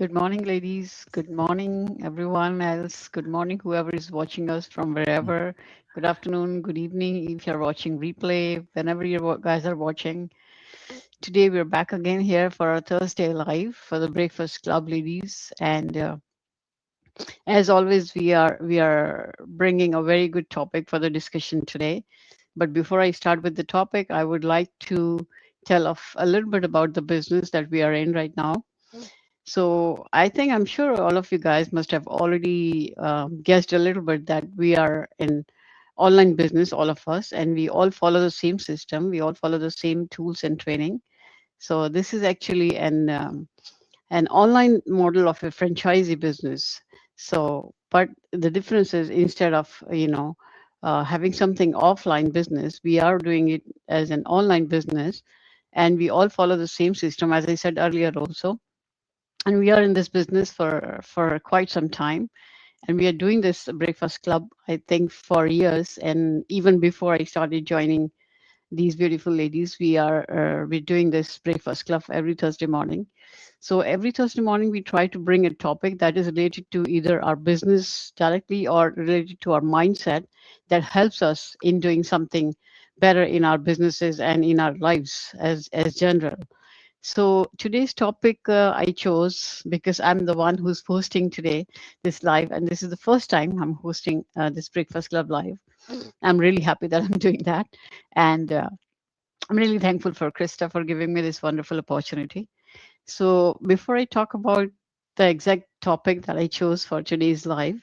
Good morning, ladies. Good morning, everyone else. Good morning, whoever is watching us from wherever. Good afternoon, good evening, if you're watching replay, whenever you guys are watching. Today, we're back again here for our Thursday live for the Breakfast Club, ladies. And as always, we are bringing a very good topic for the discussion today. But before I start with the topic, I would like to tell of a little bit about the business that we are in right now. So I think I'm sure all of you guys must have already guessed a little bit that we are in online business, all of us, and we all follow the same system. We all follow the same tools and training. So this is actually an online model of a franchisee business. So, but the difference is instead of having something offline business, we are doing it as an online business, and we all follow the same system, as I said earlier also, and we are in this business for quite some time, and we are doing this breakfast club, I think, for years. And even before I started joining these beautiful ladies, we're doing this breakfast club every Thursday morning. So every Thursday morning we try to bring a topic that is related to either our business directly or related to our mindset that helps us in doing something better in our businesses and in our lives as general. So today's topic I chose because I'm the one who's hosting today this live, and this is the first time I'm hosting this Breakfast Club live. I'm really happy that I'm doing that, and I'm really thankful for Krista for giving me this wonderful opportunity. So before I talk about the exact topic that I chose for today's live,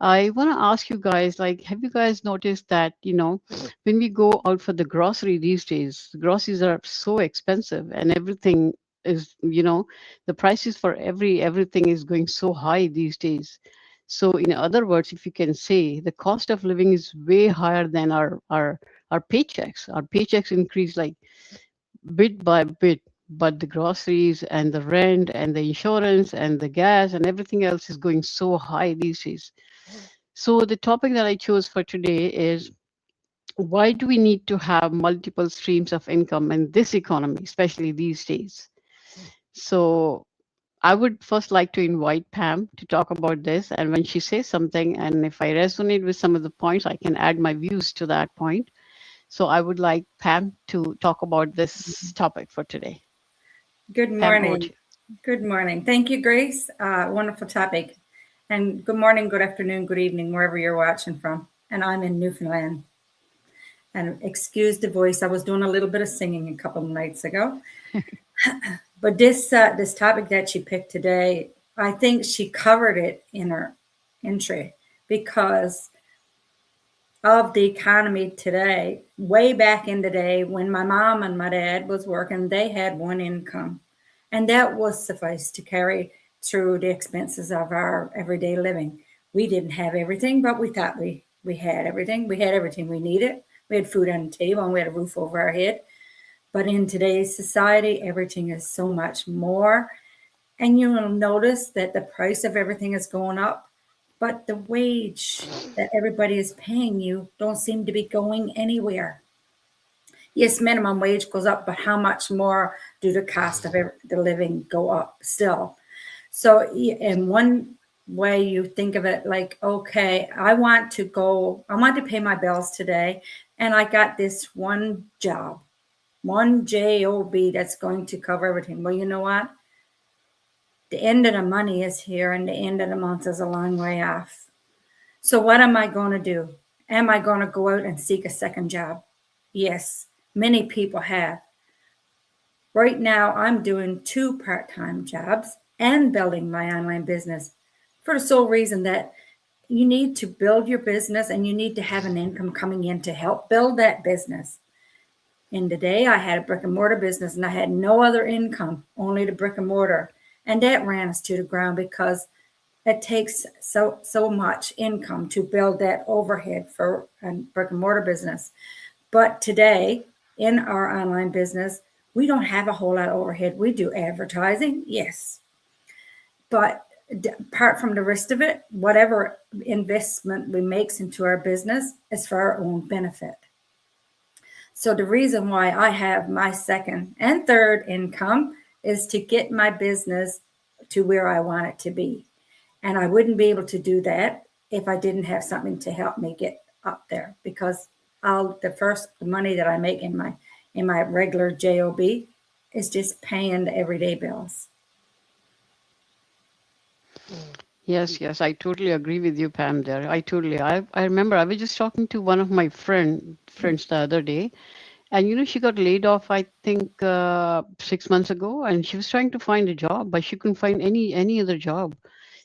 I want to ask you guys, like, have you guys noticed that, when we go out for the grocery these days, the groceries are so expensive and everything is, the prices for everything is going so high these days. So in other words, if you can say, the cost of living is way higher than our paychecks. Our paychecks increase like bit by bit, but the groceries and the rent and the insurance and the gas and everything else is going so high these days. So, the topic that I chose for today is, why do we need to have multiple streams of income in this economy, especially these days? So, I would first like to invite Pam to talk about this. And when she says something, and if I resonate with some of the points, I can add my views to that point. So, I would like Pam to talk about this topic for today. Good Pam, over morning. to Good morning. Thank you, Grace. Wonderful topic. And good morning, good afternoon, good evening, wherever you're watching from. And I'm in Newfoundland. And excuse the voice. I was doing a little bit of singing a couple of nights ago. But this topic that she picked today, I think she covered it in her entry because of the economy today. Way back in the day when my mom and my dad was working, they had one income, and that was suffice to carry through the expenses of our everyday living. We didn't have everything, but we thought we had everything. We had everything we needed. We had food on the table and we had a roof over our head. But in today's society, everything is so much more. And you will notice that the price of everything is going up, but the wage that everybody is paying you don't seem to be going anywhere. Yes, minimum wage goes up, but how much more do the cost of the living go up still? So in one way, you think of it like, okay, I want to pay my bills today, and I got this one job, one job that's going to cover everything. Well, you know what? The end of the money is here and the end of the month is a long way off. So what am I going to do? Am I going to go out and seek a second job? Yes, many people have. Right now, I'm doing 2 part-time jobs and building my online business for the sole reason that you need to build your business and you need to have an income coming in to help build that business. In the day, I had a brick and mortar business and I had no other income, only the brick and mortar. And that ran us to the ground because it takes so much income to build that overhead for a brick and mortar business. But today, in our online business, we don't have a whole lot of overhead. We do advertising, yes. But apart from the rest of it, whatever investment we make into our business is for our own benefit. So the reason why I have my second and third income is to get my business to where I want it to be. And I wouldn't be able to do that if I didn't have something to help me get up there, because the money that I make in my regular job is just paying the everyday bills. Yes, yes, I totally agree with you, Pam. There, I remember I was just talking to one of my friends the other day, and she got laid off. I think 6 months ago, and she was trying to find a job, but she couldn't find any other job.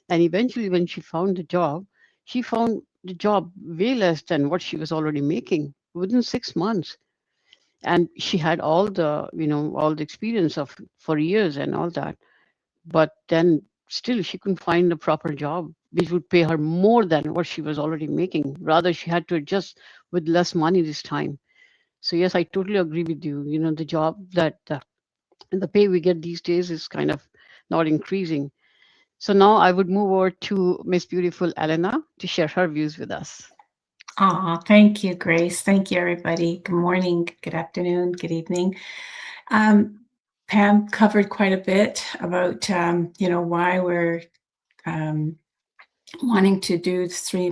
And eventually, when she found the job, she found the job way less than what she was already making within 6 months. And she had all the experience of for years and all that, but then still she couldn't find a proper job which would pay her more than what she was already making. Rather, she had to adjust with less money this time. So yes, I totally agree with you. The job that the pay we get these days is kind of not increasing. So now I would move over to Miss Beautiful Elena to share her views with us. Thank you, Grace. Thank you, everybody. Good morning, good afternoon, good evening. Pam covered quite a bit about, why we're wanting to do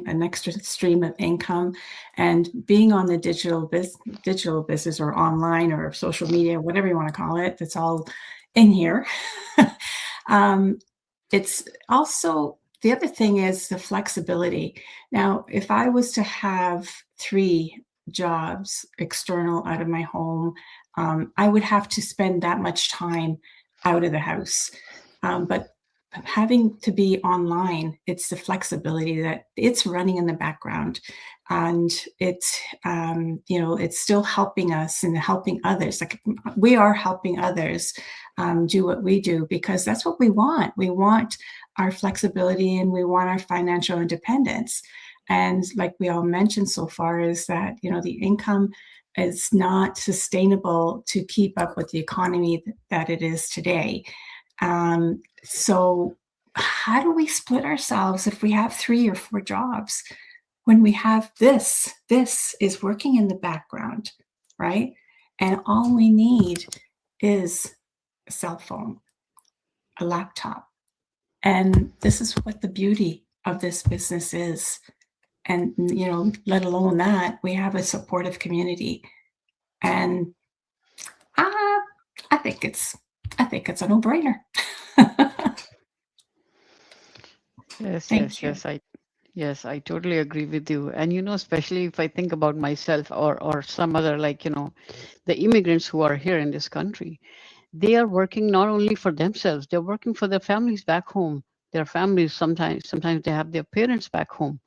an extra stream of income, and being on the digital business or online or social media, whatever you want to call it. That's all in here. It's also, the other thing is the flexibility. Now, if I was to have 3 jobs external out of my home, I would have to spend that much time out of the house. But having to be online, it's the flexibility that it's running in the background, and it's it's still helping us and helping others. Like, we are helping others do what we do, because that's what we want. We want our flexibility and we want our financial independence. And like we all mentioned so far, is that the income is not sustainable to keep up with the economy that it is today. So how do we split ourselves if we have 3 or 4 jobs when we have this is working in the background, right? And all we need is a cell phone, a laptop. And this is what the beauty of this business is. And, let alone that, we have a supportive community. And I think it's a no-brainer. Yes, I totally agree with you. And especially if I think about myself or some other, the immigrants who are here in this country, they are working not only for themselves, they're working for their families back home. Their families, sometimes they have their parents back home,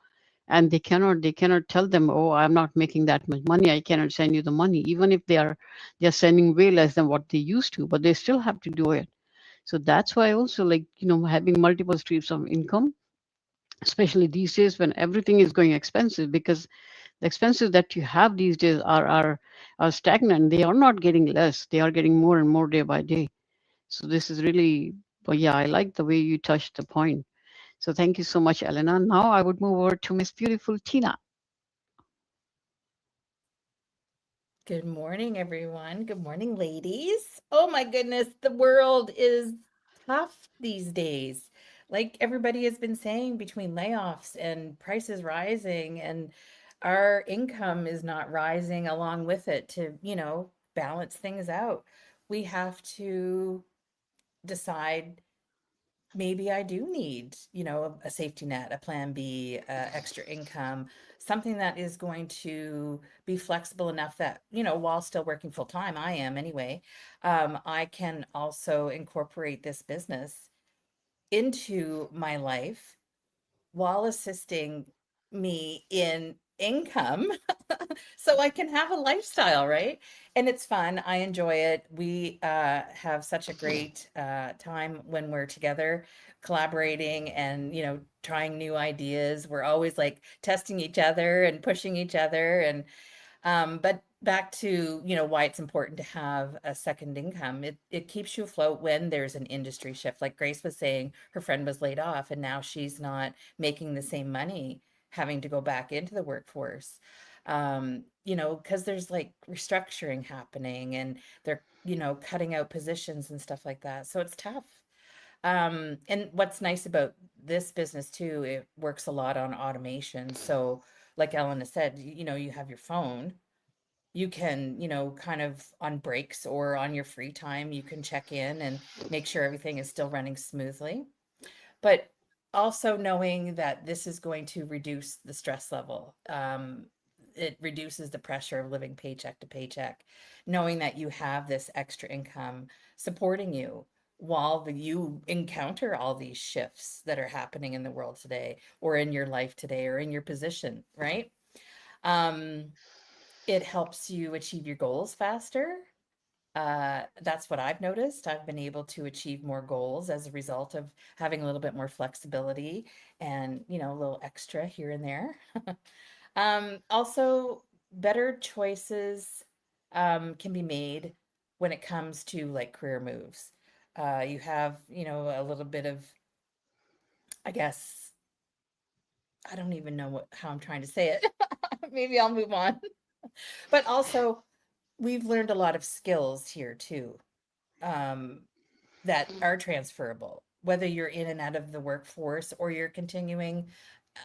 and they cannot tell them, oh, I'm not making that much money, I cannot send you the money, even if they're sending way less than what they used to, but they still have to do it. So that's why also, having multiple streams of income, especially these days when everything is going expensive, because the expenses that you have these days are stagnant. They are not getting less, they are getting more and more day by day. So this is really, but yeah, I like the way you touched the point. So thank you so much, Elena. Now I would move over to Miss Beautiful Tina. Good morning, everyone. Good morning, ladies. Oh my goodness, the world is tough these days. Like everybody has been saying, between layoffs and prices rising, and our income is not rising along with it to, balance things out. We have to decide, maybe I do need, a safety net, a plan B, extra income, something that is going to be flexible enough that, while still working full time, I am anyway, I can also incorporate this business into my life while assisting me in income so I can have a lifestyle, right? And it's fun. I enjoy it. We have such a great time when we're together, collaborating and, trying new ideas. We're always like testing each other and pushing each other. And but back to, why it's important to have a second income. It keeps you afloat when there's an industry shift. Like Grace was saying, her friend was laid off and now she's not making the same money, having to go back into the workforce. Because there's like restructuring happening and they're, cutting out positions and stuff like that. So it's tough. And what's nice about this business too, it works a lot on automation. So like Ellen has said, you have your phone, you can, kind of on breaks or on your free time, you can check in and make sure everything is still running smoothly. But also knowing that this is going to reduce the stress level. It reduces the pressure of living paycheck to paycheck, knowing that you have this extra income supporting you while you encounter all these shifts that are happening in the world today, or in your life today, or in your position, right? It helps you achieve your goals faster. That's what I've noticed. I've been able to achieve more goals as a result of having a little bit more flexibility and, a little extra here and there. Also, better choices can be made when it comes to like career moves. You have, a little bit of, I guess, I don't even know how I'm trying to say it. Maybe I'll move on. But also, we've learned a lot of skills here too, that are transferable, whether you're in and out of the workforce or you're continuing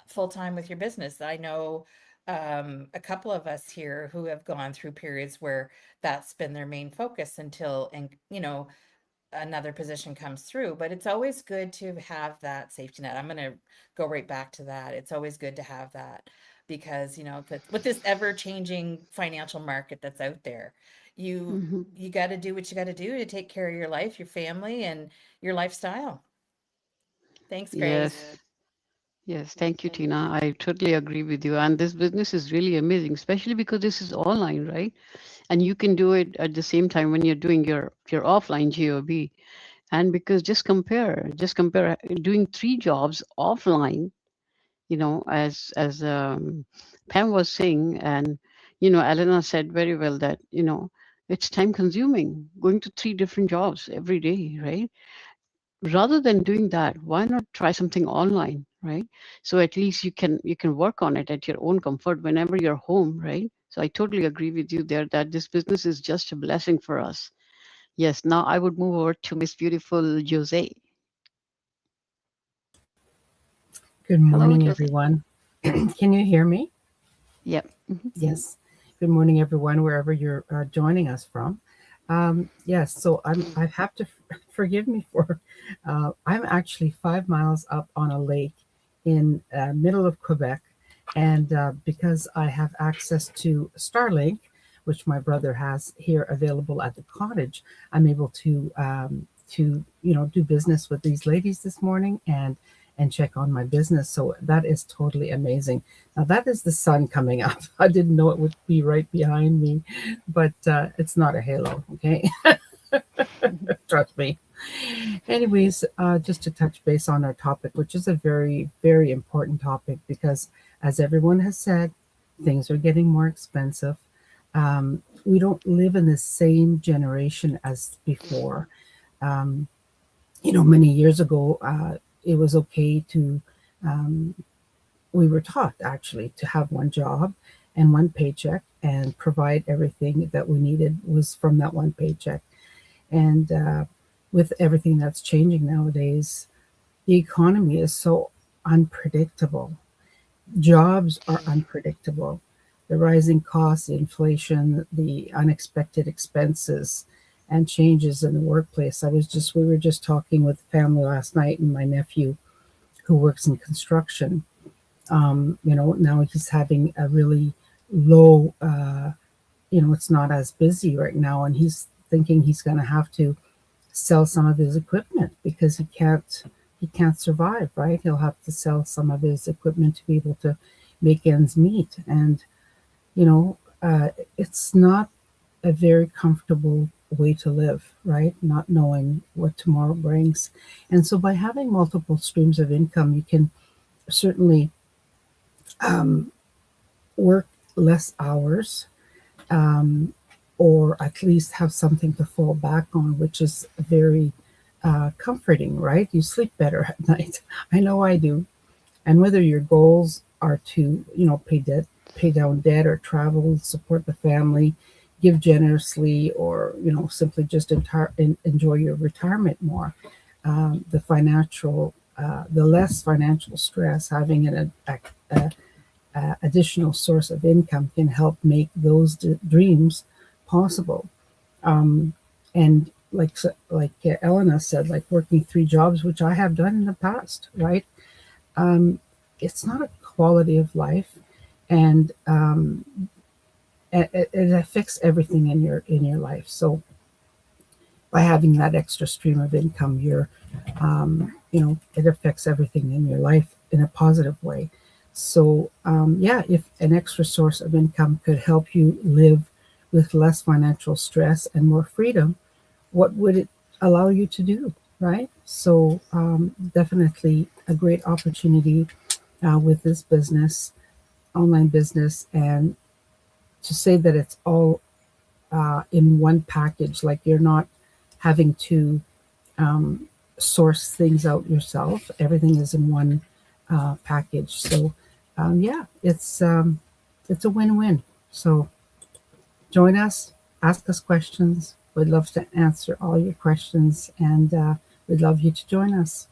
full time with your business. I know a couple of us here who have gone through periods where that's been their main focus until, and another position comes through. But it's always good to have that safety net. I'm going to go right back to that. It's always good to have that, because with this ever changing financial market that's out there, you got to do what you got to do to take care of your life, your family, and your lifestyle. Thanks, Grace. Yes, thank you, Tina. I totally agree with you. And this business is really amazing, especially because this is online, right? And you can do it at the same time when you're doing your offline job. And because just compare doing 3 jobs offline, as Pam was saying, and Elena said very well that it's time consuming going to 3 different jobs every day, right? Rather than doing that, why not try something online, right? So at least you can work on it at your own comfort whenever you're home, right? So I totally agree with you there that this business is just a blessing for us. Yes, now I would move over to Miss Beautiful Jose. Good Hello, morning, Jose. everyone. Can you hear me? Yep. Yes. Good morning, everyone, wherever you're joining us from. Yes, so I have to forgive me for, I'm actually 5 miles up on a lake in middle of Quebec. And because I have access to Starlink, which my brother has here available at the cottage, I'm able to do business with these ladies this morning and check on my business. So that is totally amazing. Now that is the sun coming up. I didn't know it would be right behind me, but it's not a halo, okay? Trust me. Anyways, just to touch base on our topic, which is a very, very important topic, because as everyone has said, things are getting more expensive. We don't live in the same generation as before. Many years ago, it was okay to, we were taught actually to have one job and one paycheck and provide everything that we needed was from that one paycheck. And with everything that's changing nowadays, the economy is so unpredictable. Jobs are unpredictable. The rising costs, the inflation, the unexpected expenses, and changes in the workplace. We were just talking with family last night, and my nephew, who works in construction, now he's having a really low, it's not as busy right now, and he's thinking he's going to have to sell some of his equipment because he can't survive, right? He'll have to sell some of his equipment to be able to make ends meet. And, it's not a very comfortable way to live, right? Not knowing what tomorrow brings. And so by having multiple streams of income, you can certainly work less hours, or at least have something to fall back on, which is very comforting, right? You sleep better at night. I know I do. And whether your goals are to, pay down debt or travel, support the family, give generously, or, simply just enjoy your retirement more, the less financial stress, having an additional source of income can help make those dreams possible. And like Elena said, like working 3 jobs, which I have done in the past, right? It's not a quality of life, and it affects everything in your life. So by having that extra stream of income, it affects everything in your life in a positive way. So if an extra source of income could help you live with less financial stress and more freedom, what would it allow you to do, right? So definitely a great opportunity with this business, online business, and to say that it's all in one package, like you're not having to source things out yourself. Everything is in one package. So it's a win-win. So join us, ask us questions. We'd love to answer all your questions, and we'd love you to join us.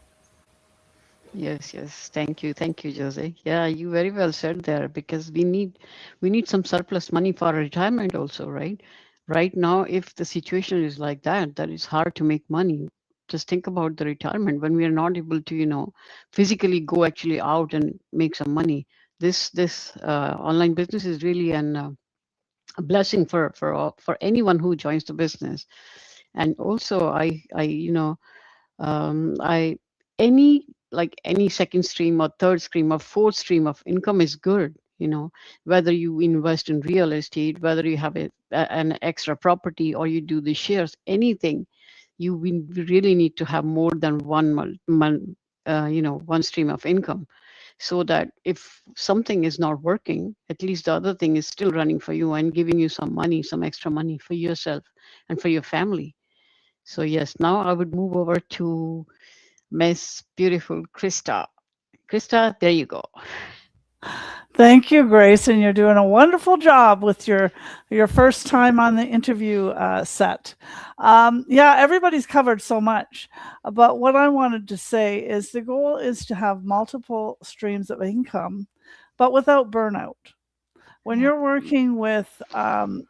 Yes, yes. Thank you, Jose. Yeah, you very well said there, because we need some surplus money for retirement also, right? Right now, if the situation is like that it's hard to make money. Just think about the retirement when we are not able to, physically go actually out and make some money. This online business is really a blessing for anyone who joins the business. And also, I any second stream or third stream or fourth stream of income is good. Whether you invest in real estate, whether you have an extra property, or you do the shares, anything, we really need to have more than one stream of income, so that if something is not working, at least the other thing is still running for you and giving you some money, some extra money for yourself and for your family. So yes, now I would move over to Miss Beautiful Krista. Krista, there you go. Thank you, Grace, and you're doing a wonderful job with your first time on the interview set. Everybody's covered so much, but what I wanted to say is the goal is to have multiple streams of income, but without burnout. When you're working with, the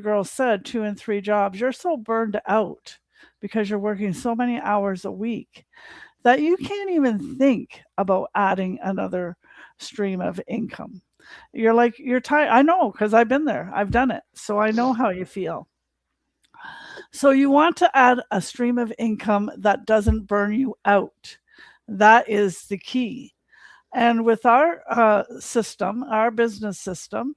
girl said, 2 and 3 jobs, you're so burned out because you're working so many hours a week that you can't even think about adding another stream of income. You're tired. I know, because I've been there. I've done it. So I know how you feel. So you want to add a stream of income that doesn't burn you out. That is the key. And with our system, our business system,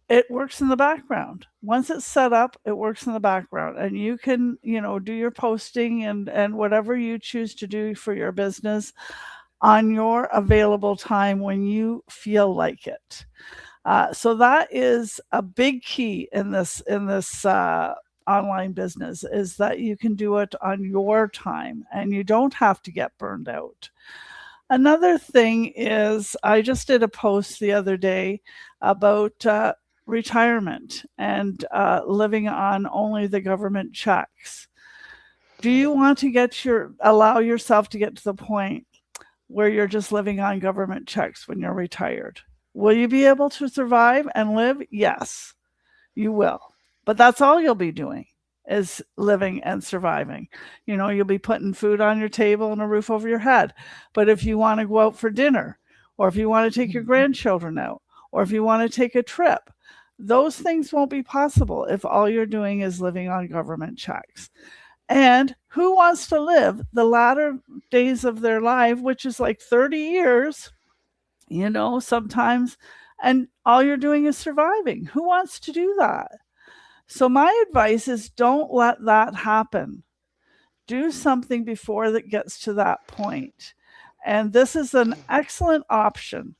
it works in the background. Once it's set up, it works in the background, and you can, do your posting and whatever you choose to do for your business on your available time when you feel like it. So that is a big key in this online business, is that you can do it on your time and you don't have to get burned out. Another thing is, I just did a post the other day about retirement and living on only the government checks. Do you want to allow yourself to get to the point where you're just living on government checks when you're retired? Will you be able to survive and live? Yes, you will. But that's all you'll be doing, is living and surviving. You'll be putting food on your table and a roof over your head. But if you want to go out for dinner, or if you want to take your grandchildren out, or if you want to take a trip, those things won't be possible if all you're doing is living on government checks. And who wants to live the latter days of their life, which is like 30 years, sometimes, and all you're doing is surviving? Who wants to do that? So my advice is, don't let that happen. Do something before that gets to that point. And this is an excellent option.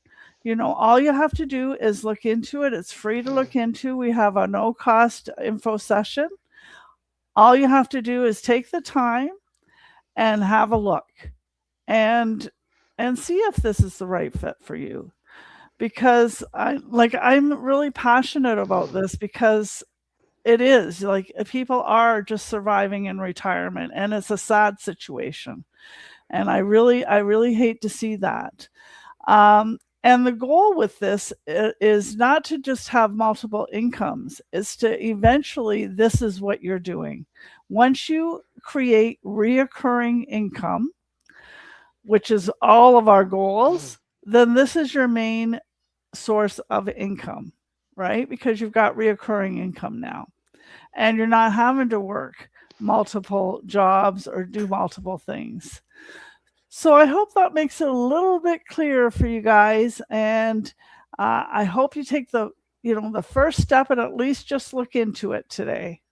All you have to do is look into it. It's free to look into. We have a no-cost info session. All you have to do is take the time and have a look and see if this is the right fit for you. Because I'm really passionate about this, because it is like people are just surviving in retirement, and it's a sad situation. And I really hate to see that. And the goal with this is not to just have multiple incomes. It's to eventually, this is what you're doing. Once you create reoccurring income, which is all of our goals, then this is your main source of income, right? Because you've got reoccurring income now, and you're not having to work multiple jobs or do multiple things. So I hope that makes it a little bit clearer for you guys, and I hope you take the first step and at least just look into it today.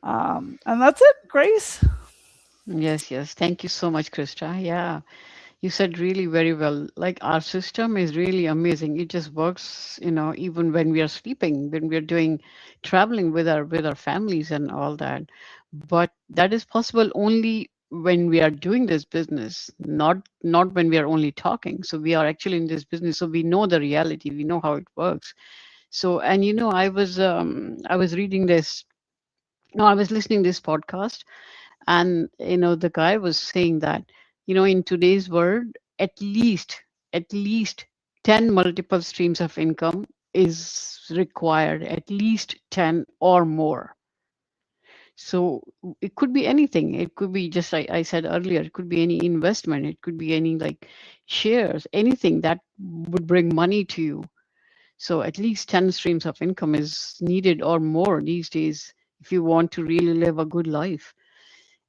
And that's it, Grace. Yes, yes. Thank you so much, Krista. Yeah, you said really very well. Like, our system is really amazing. It just works, even when we are sleeping, when we are doing traveling with our families and all that. But that is possible only when we are doing this business, not when we are only talking. So we are actually in this business, so we know the reality. We know how it works. So, and I was reading this. No, I was listening this podcast, and the guy was saying that in today's world, at least 10 multiple streams of income is required, at least 10 or more. So it could be anything. It could be just like I said earlier, it could be any investment, it could be any like shares, anything that would bring money to you. So at least 10 streams of income is needed or more these days if you want to really live a good life.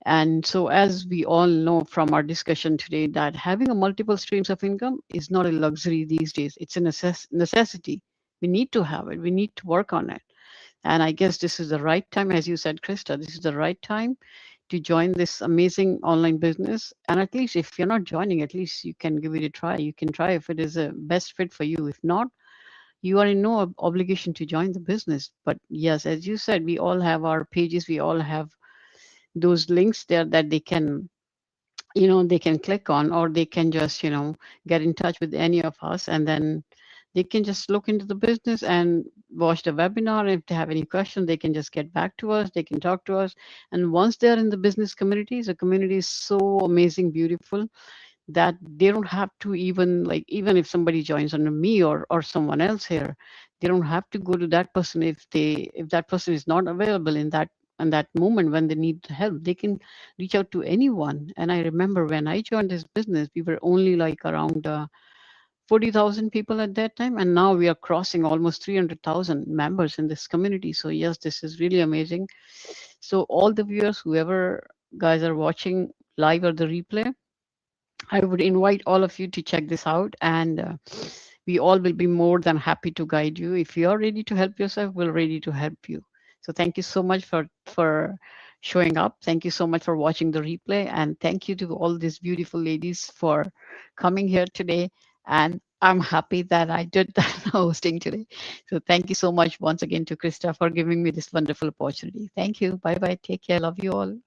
And so, as we all know from our discussion today, that having a multiple streams of income is not a luxury these days. It's a necessity. We need to have it. We need to work on it. And I guess this is the right time, as you said, Krista, this is the right time to join this amazing online business. And at least if you're not joining, at least you can give it a try. You can try if it is a best fit for you. If not, you are in no obligation to join the business. But yes, as you said, we all have our pages. We all have those links there that they can click on, or they can just get in touch with any of us, and then they can just look into the business and watch the webinar. If they have any questions, they can just get back to us, they can talk to us. And once they're in the business community, the community is so amazing, beautiful, that they don't have to even if somebody joins under me or someone else here, they don't have to go to that person. If that person is not available in that moment when they need help, they can reach out to anyone. And I remember when I joined this business, we were only like around 40,000 people at that time, and now we are crossing almost 300,000 members in this community. So yes, this is really amazing. So all the viewers, whoever guys are watching live or the replay, I would invite all of you to check this out, and we all will be more than happy to guide you. If you are ready to help yourself, we're ready to help you. So thank you so much for showing up. Thank you so much for watching the replay, and thank you to all these beautiful ladies for coming here today. And I'm happy that I did that hosting today. So thank you so much once again to Krista for giving me this wonderful opportunity. Thank you. Bye bye. Take care. Love you all.